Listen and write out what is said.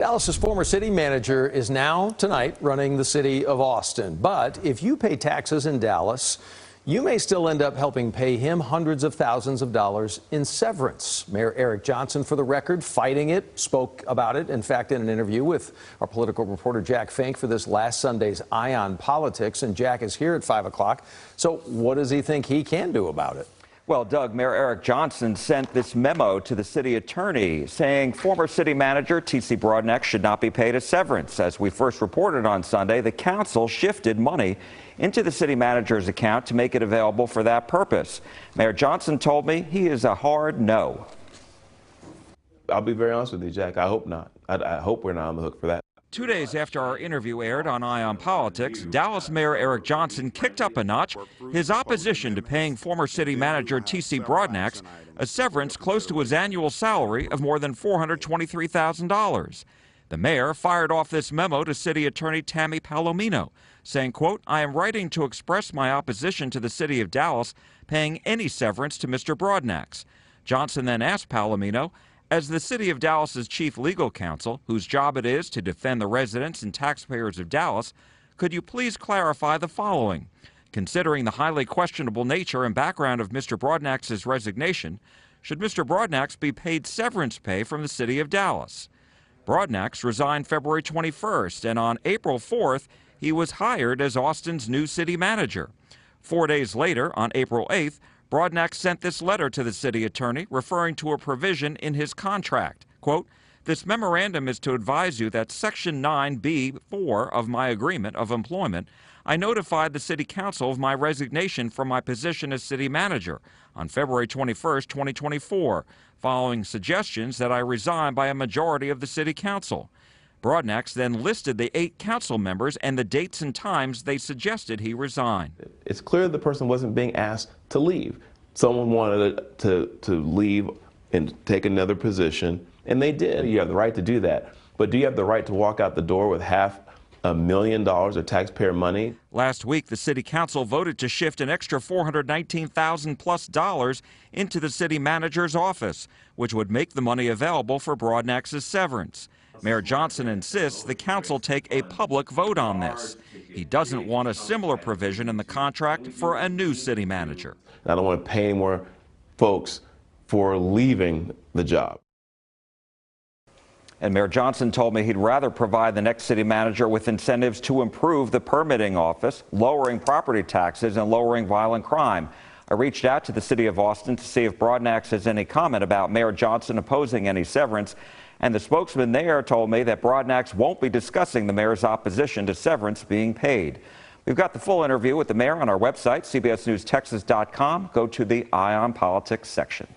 Dallas's former city manager is now tonight running the city of Austin. But if you pay taxes in Dallas, you may still end up helping pay him hundreds of thousands of dollars in severance. Mayor Eric Johnson, for the record, fighting it, spoke about it, in fact, in an interview with our political reporter Jack Fink for this last Sunday's Eye on Politics. And Jack is here at 5 o'clock. So what does he think he can do about it? Well, Doug, Mayor Eric Johnson sent this memo to the city attorney saying former city manager T.C. Broadnax should not be paid a severance. As we first reported on Sunday, the council shifted money into the city manager's account to make it available for that purpose. Mayor Johnson told me he is a hard no. I'll be very honest with you, Jack. I hope not. I hope we're not on the hook for that. 2 days after our interview aired on Eye on Politics, Dallas Mayor Eric Johnson kicked up a notch his opposition to paying former city manager T.C. Broadnax a severance close to his annual salary of more than $423,000. The mayor fired off this memo to city attorney Tammy Palomino, saying, quote, "I am writing to express my opposition to the city of Dallas paying any severance to Mr. Broadnax." Johnson then asked Palomino, as the city of Dallas's chief legal counsel, whose job it is to defend the residents and taxpayers of Dallas, could you please clarify the following? Considering the highly questionable nature and background of Mr. Broadnax's resignation, should Mr. Broadnax be paid severance pay from the city of Dallas? Broadnax resigned February 21st, and on April 4th, he was hired as Austin's new city manager. 4 days later, on April 8th, Broadnax sent this letter to the city attorney referring to a provision in his contract. Quote, "This memorandum is to advise you that Section 9B.4 of my agreement of employment, I notified the city council of my resignation from my position as city manager on February 21st, 2024, following suggestions that I resign by a majority of the city council." Broadnax then listed the 8 council members and the dates and times they suggested he resign. It's clear the person wasn't being asked to leave. Someone wanted to leave and take another position, and they did. You have the right to do that. But do you have the right to walk out the door with $500,000 of taxpayer money? Last week, the city council voted to shift an extra $419,000+ into the city manager's office, which would make the money available for Broadnax's severance. Mayor Johnson insists the council take a public vote on this. He doesn't want a similar provision in the contract for a new city manager. I don't want to pay any more folks for leaving the job. And Mayor Johnson told me he'd rather provide the next city manager with incentives to improve the permitting office, lowering property taxes, and lowering violent crime. I reached out to the city of Austin to see if Broadnax has any comment about Mayor Johnson opposing any severance. And the spokesman there told me that Broadnax won't be discussing the mayor's opposition to severance being paid. We've got the full interview with the mayor on our website, CBSNewsTexas.com. Go to the Eye on Politics section.